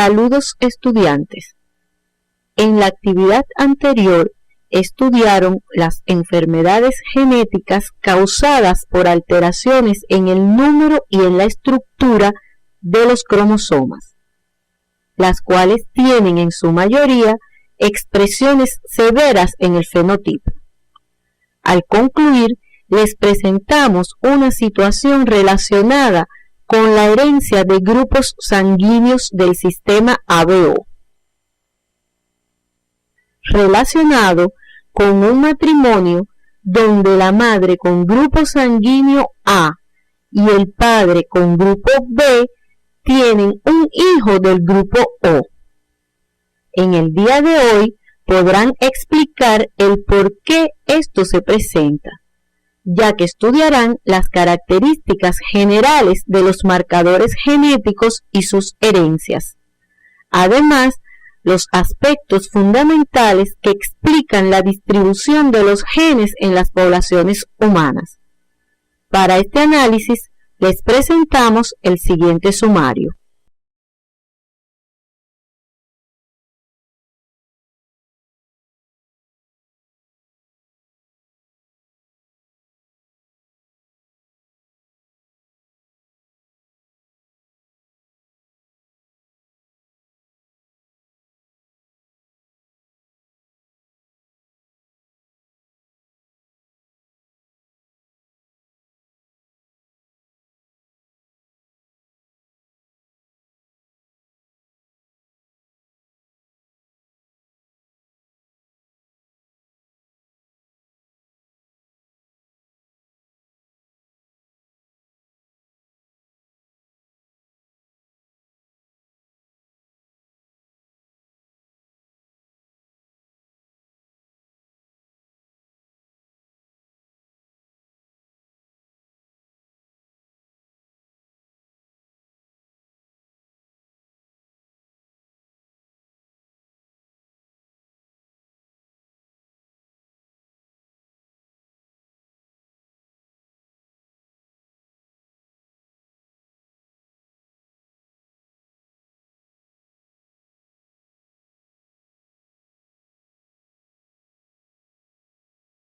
Saludos estudiantes. En la actividad anterior estudiaron las enfermedades genéticas causadas por alteraciones en el número y en la estructura de los cromosomas, las cuales tienen en su mayoría expresiones severas en el fenotipo. Al concluir, les presentamos una situación relacionada con la herencia de grupos sanguíneos del sistema ABO, relacionado con un matrimonio donde la madre con grupo sanguíneo A y el padre con grupo B tienen un hijo del grupo O. En el día de hoy podrán explicar el por qué esto se presenta, ya que estudiarán las características generales de los marcadores genéticos y sus herencias. Además, los aspectos fundamentales que explican la distribución de los genes en las poblaciones humanas. Para este análisis, les presentamos el siguiente sumario.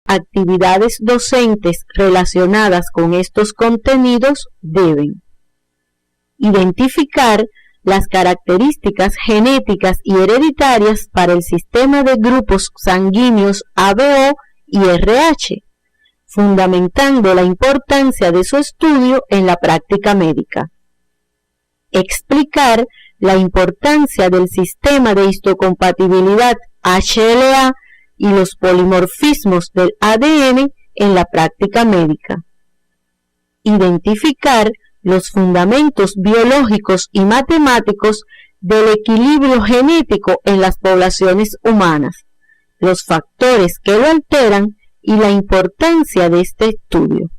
Actividades docentes relacionadas con estos contenidos deben identificar las características genéticas y hereditarias para el sistema de grupos sanguíneos ABO y RH, fundamentando la importancia de su estudio en la práctica médica. Explicar la importancia del sistema de histocompatibilidad HLA y los polimorfismos del ADN en la práctica médica. Identificar los fundamentos biológicos y matemáticos del equilibrio genético en las poblaciones humanas, los factores que lo alteran y la importancia de este estudio.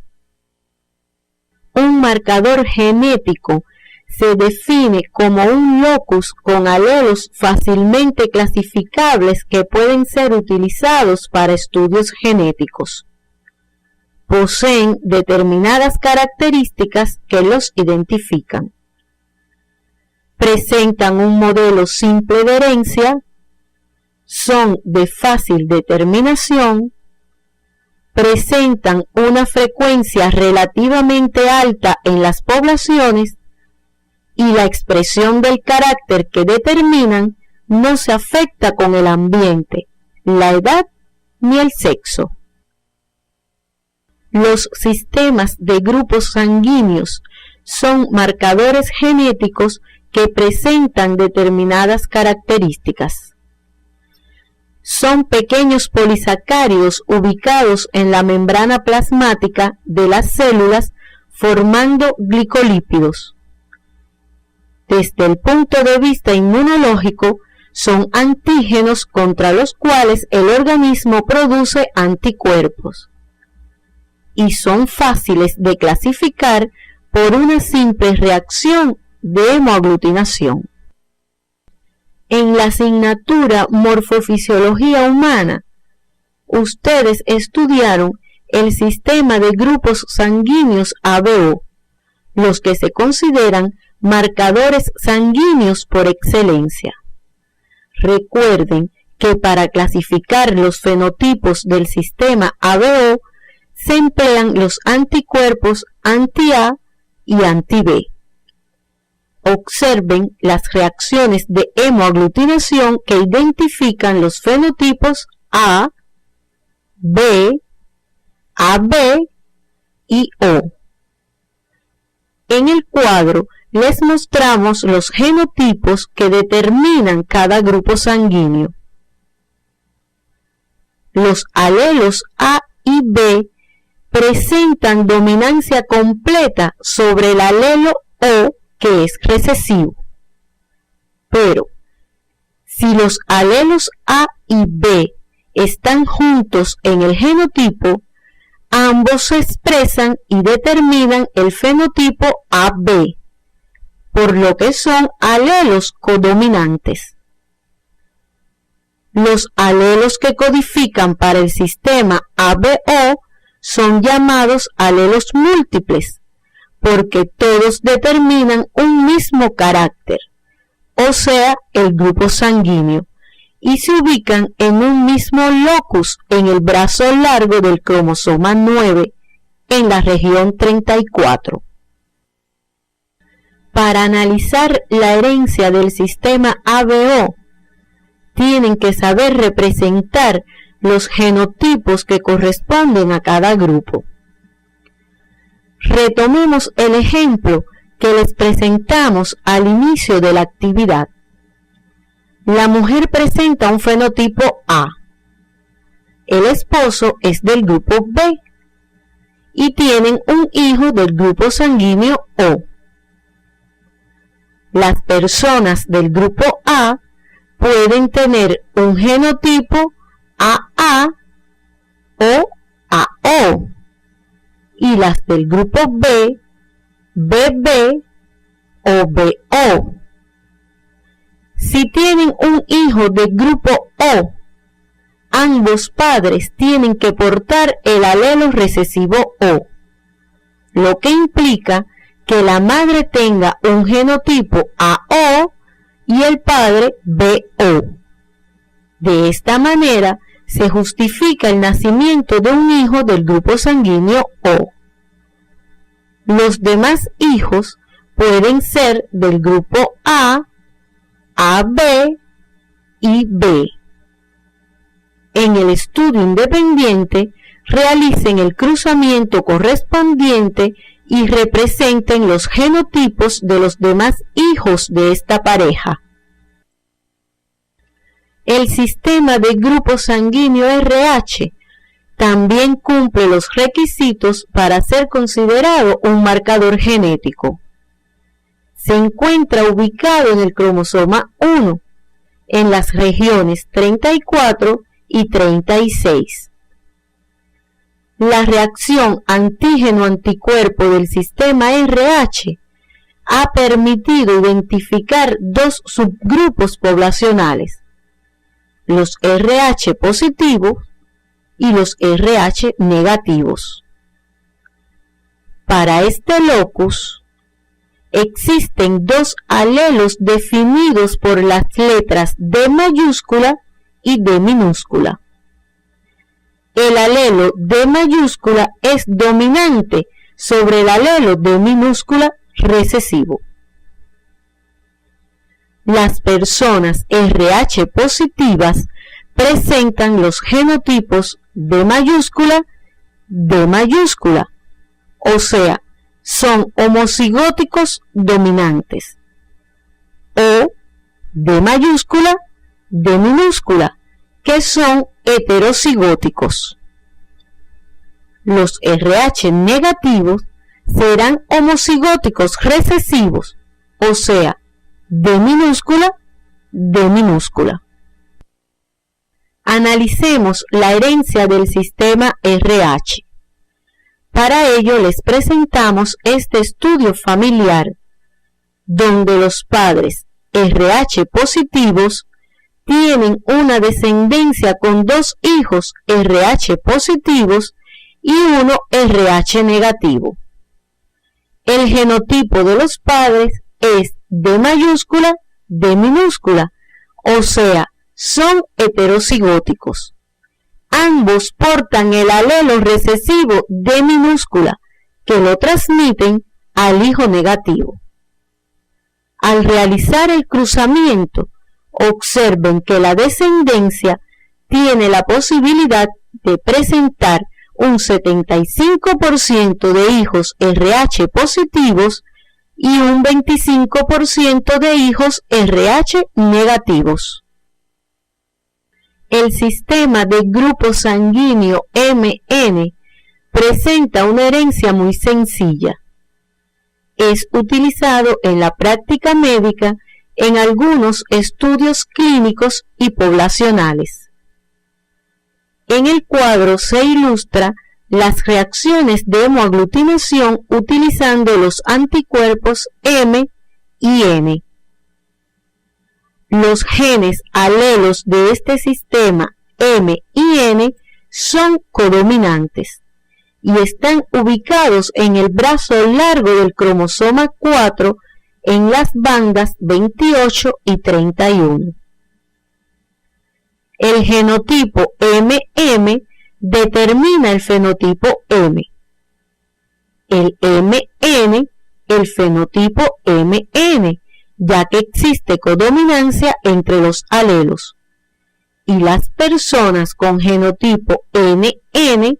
Un marcador genético se define como un locus con alelos fácilmente clasificables que pueden ser utilizados para estudios genéticos. Poseen determinadas características que los identifican. Presentan un modelo simple de herencia, son de fácil determinación, presentan una frecuencia relativamente alta en las poblaciones y la expresión del carácter que determinan no se afecta con el ambiente, la edad ni el sexo. Los sistemas de grupos sanguíneos son marcadores genéticos que presentan determinadas características. Son pequeños polisacáridos ubicados en la membrana plasmática de las células formando glicolípidos. Desde el punto de vista inmunológico, son antígenos contra los cuales el organismo produce anticuerpos y son fáciles de clasificar por una simple reacción de hemoaglutinación. En la asignatura Morfofisiología Humana, ustedes estudiaron el sistema de grupos sanguíneos ABO, los que se consideran marcadores sanguíneos por excelencia. Recuerden que para clasificar los fenotipos del sistema ABO se emplean los anticuerpos anti-A y anti-B. Observen las reacciones de hemoaglutinación que identifican los fenotipos A, B, AB y O. En el cuadro les mostramos los genotipos que determinan cada grupo sanguíneo. Los alelos A y B presentan dominancia completa sobre el alelo O, que es recesivo. Pero, si los alelos A y B están juntos en el genotipo, ambos se expresan y determinan el fenotipo AB, por lo que son alelos codominantes. Los alelos que codifican para el sistema ABO son llamados alelos múltiples, porque todos determinan un mismo carácter, o sea, el grupo sanguíneo, y se ubican en un mismo locus en el brazo largo del cromosoma 9, en la región 34. Para analizar la herencia del sistema ABO, tienen que saber representar los genotipos que corresponden a cada grupo. Retomemos el ejemplo que les presentamos al inicio de la actividad. La mujer presenta un fenotipo A. El esposo es del grupo B y tienen un hijo del grupo sanguíneo O. Las personas del grupo A pueden tener un genotipo AA o AO, y las del grupo B, BB o BO. Si tienen un hijo del grupo O, ambos padres tienen que portar el alelo recesivo O, lo que implica que la madre tenga un genotipo AO y el padre BO. De esta manera se justifica el nacimiento de un hijo del grupo sanguíneo O. Los demás hijos pueden ser del grupo A, AB y B. En el estudio independiente, realicen el cruzamiento correspondiente y representen los genotipos de los demás hijos de esta pareja. El sistema de grupo sanguíneo RH también cumple los requisitos para ser considerado un marcador genético. Se encuentra ubicado en el cromosoma 1, en las regiones 34 y 36. La reacción antígeno-anticuerpo del sistema RH ha permitido identificar dos subgrupos poblacionales, los RH positivos y los RH negativos. Para este locus, existen dos alelos definidos por las letras D mayúscula y D minúscula. El alelo D mayúscula es dominante sobre el alelo D minúscula recesivo. Las personas RH positivas presentan los genotipos D mayúscula, o sea, son homocigóticos dominantes, o D mayúscula, D minúscula, que son heterocigóticos. Los RH negativos serán homocigóticos recesivos, o sea, D minúscula, D minúscula. Analicemos la herencia del sistema RH. Para ello les presentamos este estudio familiar, donde los padres RH positivos tienen una descendencia con dos hijos RH positivos y uno RH negativo. El genotipo de los padres es D mayúscula, D minúscula, o sea, son heterocigóticos. Ambos portan el alelo recesivo D minúscula, que lo transmiten al hijo negativo. Al realizar el cruzamiento, observen que la descendencia tiene la posibilidad de presentar un 75% de hijos RH positivos y un 25% de hijos RH negativos. El sistema de grupo sanguíneo MN presenta una herencia muy sencilla. Es utilizado en la práctica médica en algunos estudios clínicos y poblacionales. En el cuadro se ilustra las reacciones de hemoaglutinación utilizando los anticuerpos M y N. Los genes alelos de este sistema M y N son codominantes y están ubicados en el brazo largo del cromosoma 4 en las bandas 28 y 31. El genotipo MM determina el fenotipo M. El MN, el fenotipo MN, ya que existe codominancia entre los alelos. Y las personas con genotipo NN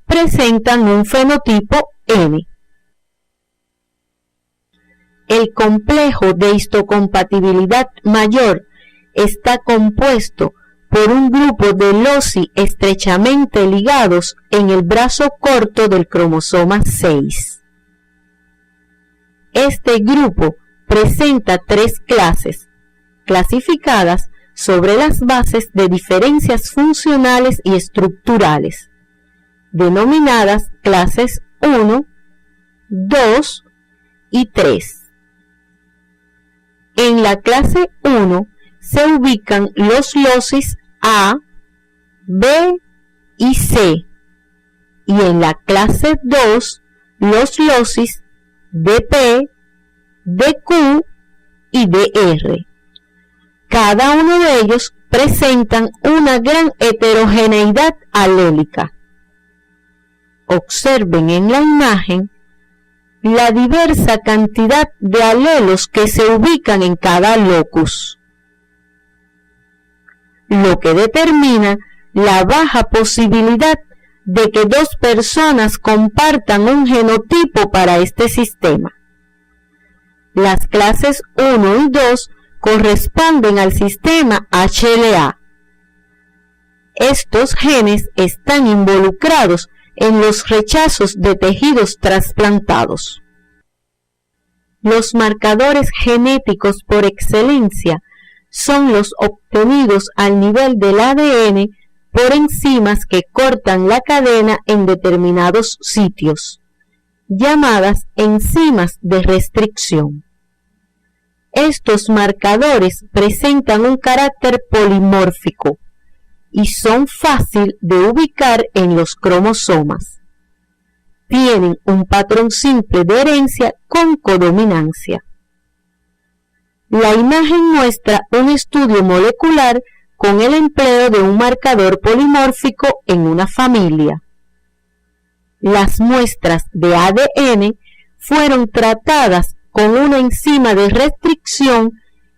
presentan un fenotipo N. El complejo de histocompatibilidad mayor está compuesto por un grupo de loci estrechamente ligados en el brazo corto del cromosoma 6. Este grupo presenta 3 clases, clasificadas sobre las bases de diferencias funcionales y estructurales, denominadas clases 1, 2 y 3. En la clase 1 se ubican los locis A, B y C, y en la clase 2 los locis DP, DQ y DR. Cada uno de ellos presentan una gran heterogeneidad alélica. Observen en la imagen la diversa cantidad de alelos que se ubican en cada locus, lo que determina la baja posibilidad de que 2 personas compartan un genotipo para este sistema. Las clases 1 y 2 corresponden al sistema HLA. Estos genes están involucrados en los rechazos de tejidos trasplantados. Los marcadores genéticos por excelencia son los obtenidos al nivel del ADN por enzimas que cortan la cadena en determinados sitios, llamadas enzimas de restricción. Estos marcadores presentan un carácter polimórfico y son fácil de ubicar en los cromosomas. Tienen un patrón simple de herencia con codominancia. La imagen muestra un estudio molecular con el empleo de un marcador polimórfico en una familia. Las muestras de ADN fueron tratadas con una enzima de restricción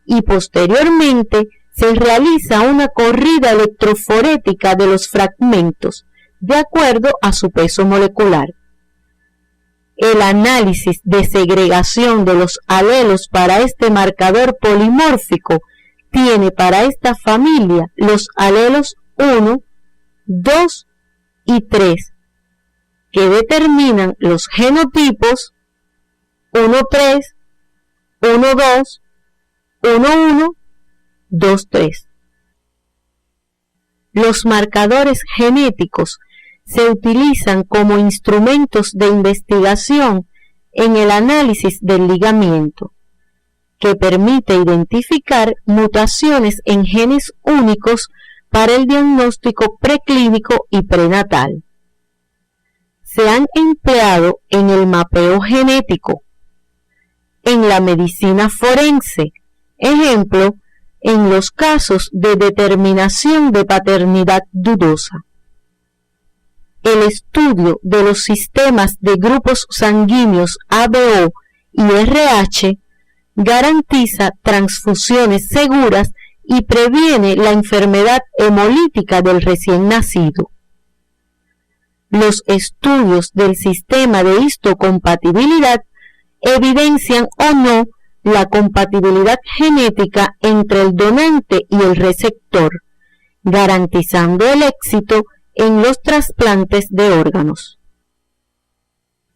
y posteriormente se realiza una corrida electroforética de los fragmentos de acuerdo a su peso molecular. El análisis de segregación de los alelos para este marcador polimórfico tiene para esta familia los alelos 1, 2 y 3, que determinan los genotipos 1-3, 1-2, 1-1, 2-3. Los marcadores genéticos se utilizan como instrumentos de investigación en el análisis del ligamiento, que permite identificar mutaciones en genes únicos para el diagnóstico preclínico y prenatal. Se han empleado en el mapeo genético. en la medicina forense, ejemplo, en los casos de determinación de paternidad dudosa. El estudio de los sistemas de grupos sanguíneos ABO y RH garantiza transfusiones seguras y previene la enfermedad hemolítica del recién nacido. Los estudios del sistema de histocompatibilidad evidencian o no la compatibilidad genética entre el donante y el receptor, garantizando el éxito en los trasplantes de órganos.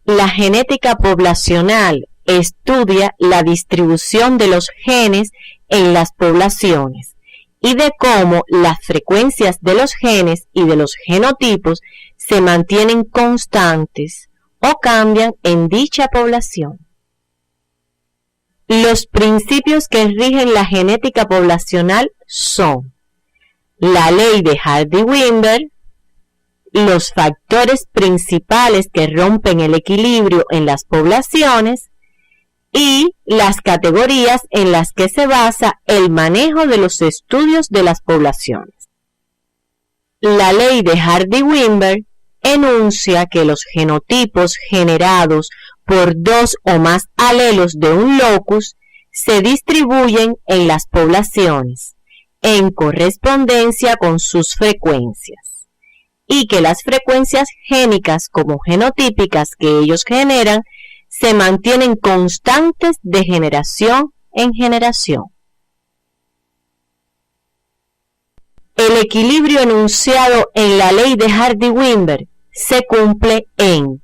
La genética poblacional estudia la distribución de los genes en las poblaciones y de cómo las frecuencias de los genes y de los genotipos se mantienen constantes o cambian en dicha población. Los principios que rigen la genética poblacional son la ley de Hardy-Weinberg, los factores principales que rompen el equilibrio en las poblaciones y las categorías en las que se basa el manejo de los estudios de las poblaciones. La ley de Hardy-Weinberg enuncia que los genotipos generados por dos o más alelos de un locus se distribuyen en las poblaciones en correspondencia con sus frecuencias y que las frecuencias génicas como genotípicas que ellos generan se mantienen constantes de generación en generación. El equilibrio enunciado en la ley de Hardy-Weinberg se cumple en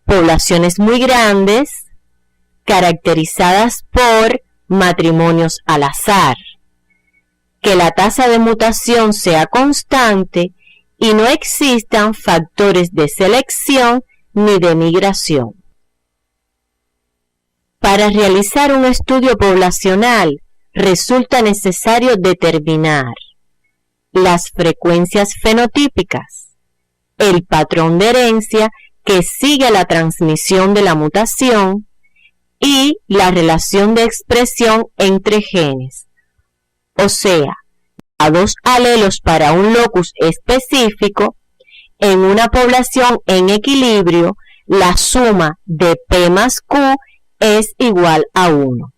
poblaciones muy grandes, caracterizadas por matrimonios al azar, que la tasa de mutación sea constante y no existan factores de selección ni de migración. Para realizar un estudio poblacional resulta necesario determinar las frecuencias fenotípicas, el patrón de herencia que sigue la transmisión de la mutación y la relación de expresión entre genes, o sea, a dos alelos para un locus específico. En una población en equilibrio, la suma de P más Q es igual a 1.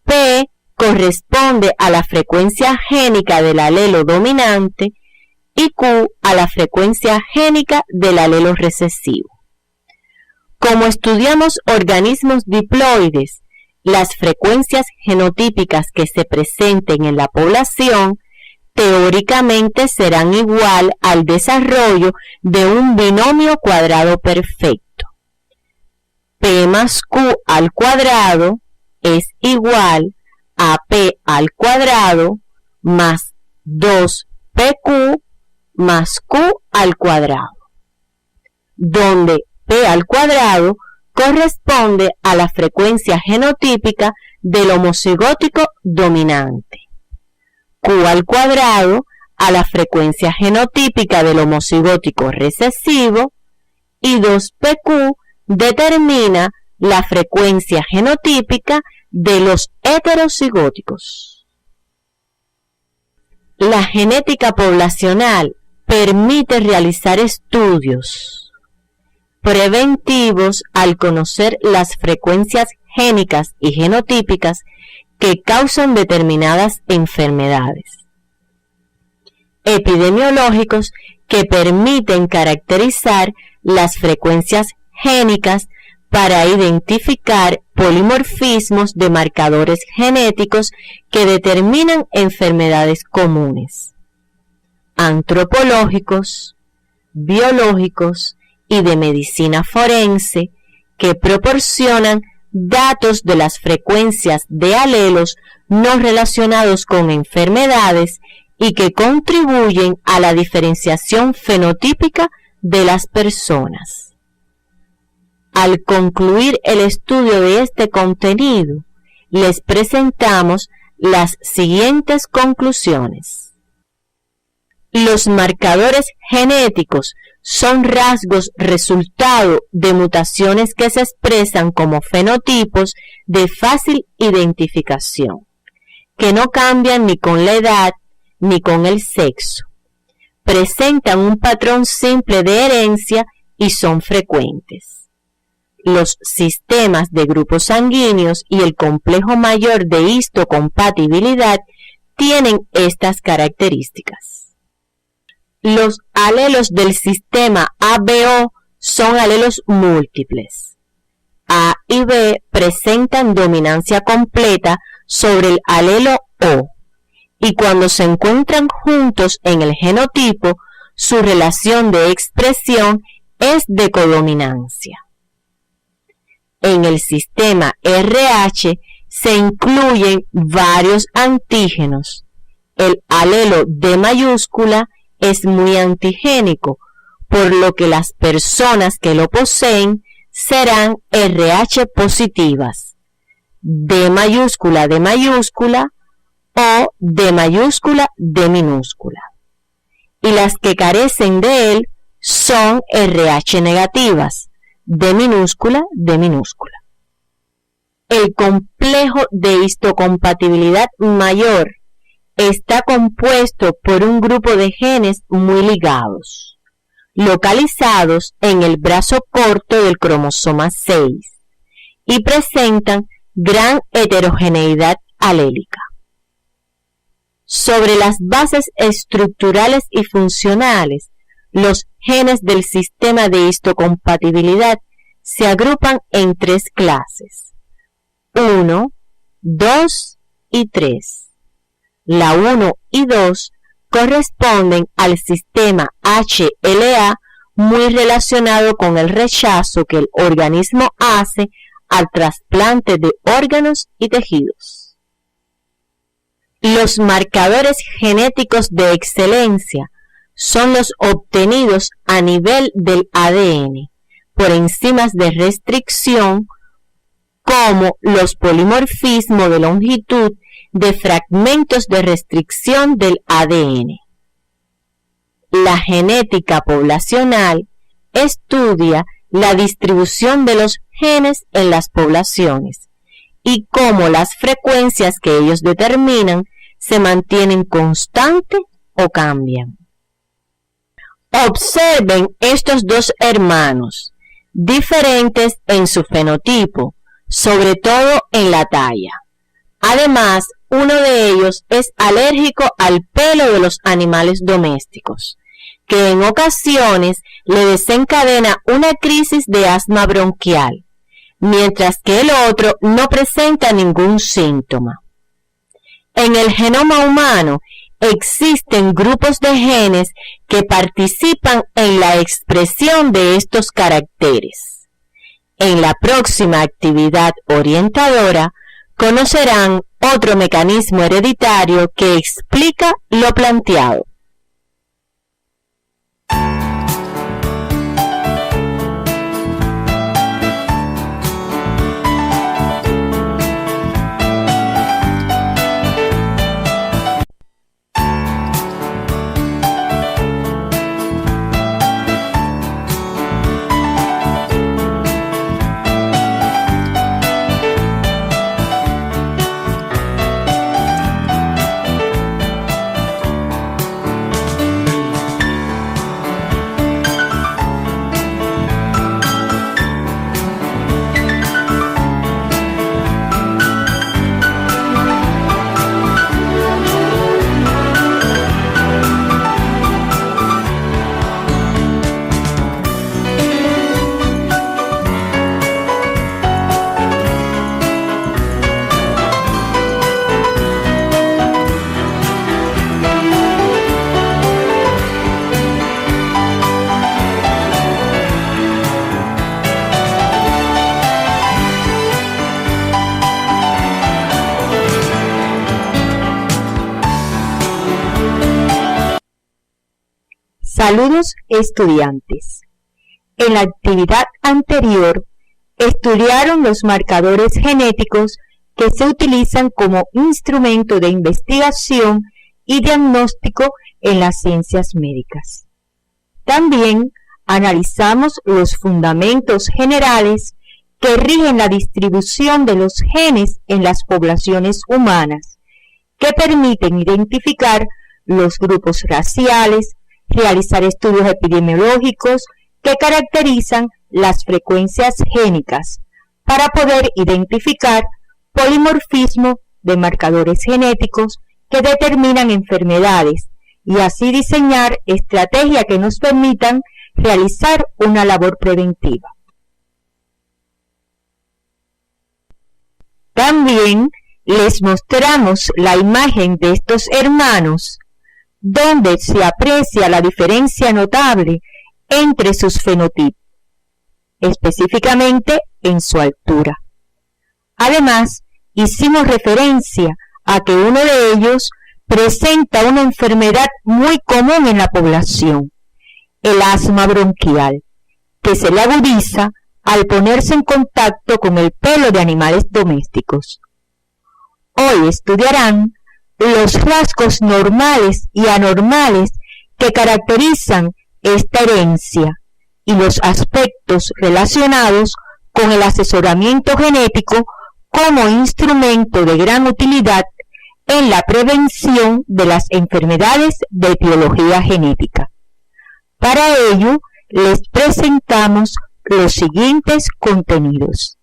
P corresponde a la frecuencia génica del alelo dominante y Q a la frecuencia génica del alelo recesivo. Como estudiamos organismos diploides, las frecuencias genotípicas que se presenten en la población teóricamente serán igual al desarrollo de un binomio cuadrado perfecto. P más Q al cuadrado es igual a P al cuadrado más 2PQ más Q al cuadrado, donde P al cuadrado corresponde a la frecuencia genotípica del homocigótico dominante, Q al cuadrado a la frecuencia genotípica del homocigótico recesivo y 2PQ determina la frecuencia genotípica de los heterocigóticos. La genética poblacional permite realizar estudios preventivos al conocer las frecuencias génicas y genotípicas que causan determinadas enfermedades, epidemiológicos que permiten caracterizar las frecuencias génicas para identificar polimorfismos de marcadores genéticos que determinan enfermedades comunes, antropológicos, biológicos y de medicina forense que proporcionan datos de las frecuencias de alelos no relacionados con enfermedades y que contribuyen a la diferenciación fenotípica de las personas. Al concluir el estudio de este contenido, les presentamos las siguientes conclusiones. Los marcadores genéticos son rasgos resultado de mutaciones que se expresan como fenotipos de fácil identificación, que no cambian ni con la edad ni con el sexo. Presentan un patrón simple de herencia y son frecuentes. Los sistemas de grupos sanguíneos y el complejo mayor de histocompatibilidad tienen estas características. Los alelos del sistema ABO son alelos múltiples. A y B presentan dominancia completa sobre el alelo O, y cuando se encuentran juntos en el genotipo, su relación de expresión es de codominancia. En el sistema RH se incluyen varios antígenos. El alelo D mayúscula es muy antigénico, por lo que las personas que lo poseen serán RH positivas, D mayúscula o D mayúscula D minúscula. Y las que carecen de él son RH negativas, D minúscula. El complejo de histocompatibilidad mayor está compuesto por un grupo de genes muy ligados, localizados en el brazo corto del cromosoma 6, y presentan gran heterogeneidad alélica. Sobre las bases estructurales y funcionales, los genes del sistema de histocompatibilidad se agrupan en tres clases: 1, 2 y 3. La 1 y 2 corresponden al sistema HLA, muy relacionado con el rechazo que el organismo hace al trasplante de órganos y tejidos. Los marcadores genéticos de excelencia son los obtenidos a nivel del ADN por enzimas de restricción, como los polimorfismos de longitud de fragmentos de restricción del ADN. La genética poblacional estudia la distribución de los genes en las poblaciones y cómo las frecuencias que ellos determinan se mantienen constantes o cambian. Observen estos dos hermanos, diferentes en su fenotipo, sobre todo en la talla. Además, uno de ellos es alérgico al pelo de los animales domésticos, que en ocasiones le desencadena una crisis de asma bronquial, mientras que el otro no presenta ningún síntoma. En el genoma humano existen grupos de genes que participan en la expresión de estos caracteres. En la próxima actividad orientadora conocerán otro mecanismo hereditario que explica lo planteado. Saludos estudiantes. En la actividad anterior estudiaron los marcadores genéticos que se utilizan como instrumento de investigación y diagnóstico en las ciencias médicas. También analizamos los fundamentos generales que rigen la distribución de los genes en las poblaciones humanas, que permiten identificar los grupos raciales, realizar estudios epidemiológicos que caracterizan las frecuencias génicas, para poder identificar polimorfismo de marcadores genéticos que determinan enfermedades y así diseñar estrategias que nos permitan realizar una labor preventiva. También les mostramos la imagen de estos hermanos, donde se aprecia la diferencia notable entre sus fenotipos, específicamente en su altura. Además, hicimos referencia a que uno de ellos presenta una enfermedad muy común en la población, el asma bronquial, que se le agudiza al ponerse en contacto con el pelo de animales domésticos. Hoy estudiarán los rasgos normales y anormales que caracterizan esta herencia y los aspectos relacionados con el asesoramiento genético como instrumento de gran utilidad en la prevención de las enfermedades de etiología genética. Para ello, les presentamos los siguientes contenidos.